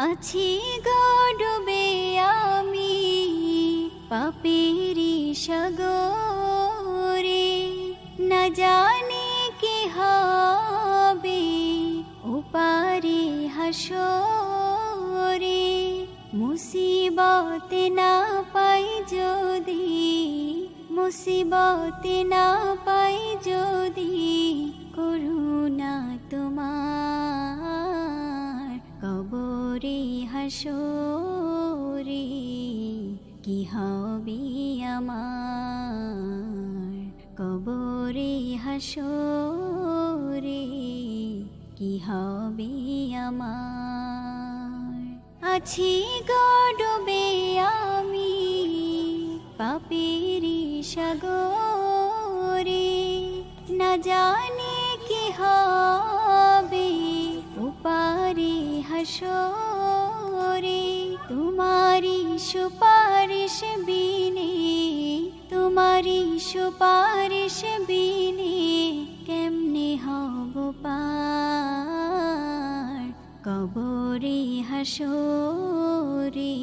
আছি গো ডুবে আমি পাপেরি সাগরে, না জানি কি হবে ওপারে হাসরে। মুসিবতে না পাই যদি, মুসিবতে না পাই যদি, করুণা তোমার কবরে হাসরে কি হবে আমার, কবরে হাসরে কি হবে আমার। আছি গো ডুবে আমি পাপেরি সাগরে, না জানি কি হবে ওপারে হাসরে। তোমারি সুপারিশ বিনে, তোমারি সুপারিশ বিনে কেমনে হব পার, কবরে হাসরে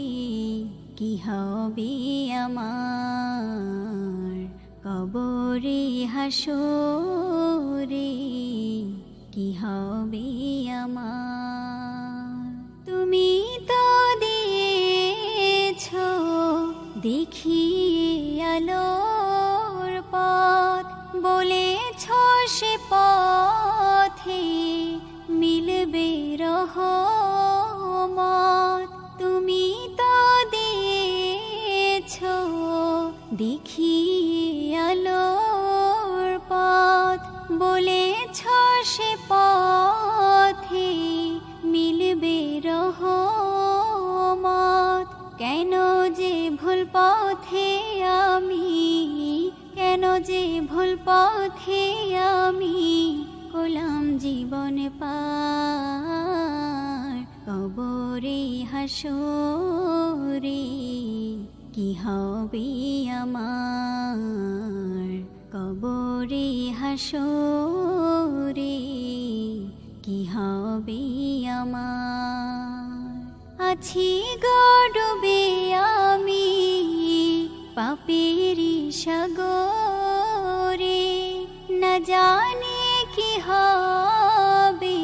কি হবে আমার, কবরে হাসরে কি হবে আমার। তুমি তো দিয়েছো দেখিয়ে আলোর পথ, বলেছ সে পথে মিলবে রহমত। তুমি তো দিয়েছো দেখিয়ে আলোর পথ, বলেছ সে পথে মিলবে রহমত। কেন যে ভুল পথে আমি, কেন যে ভুল পথে আমি হলাম জীবন পার, কবরে হাসরে কি হবে আমার, কবরে হাসরে কি হবে আমার। আছি গো ডুবে আমি পাপেরি সাগরে, না জানি কি হবে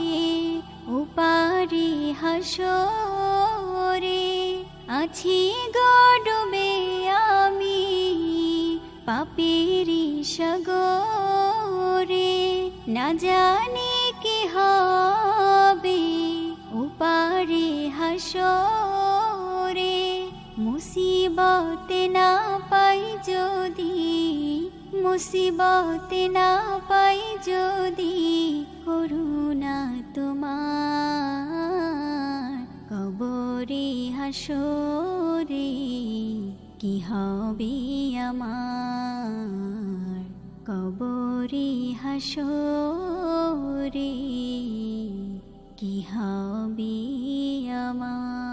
ওপারে হাসরে। আছি গো ডুবে আমি পাপেরি সাগরে, না জানি কি হবে ওপারে হাসরে। মুসিবতে না পাই যদি, মুসিবতে না পাই যদি, করুণা তোমার কবরে হাসরে কি হবে আমার, কবরে হাসরে কি হবে আমার।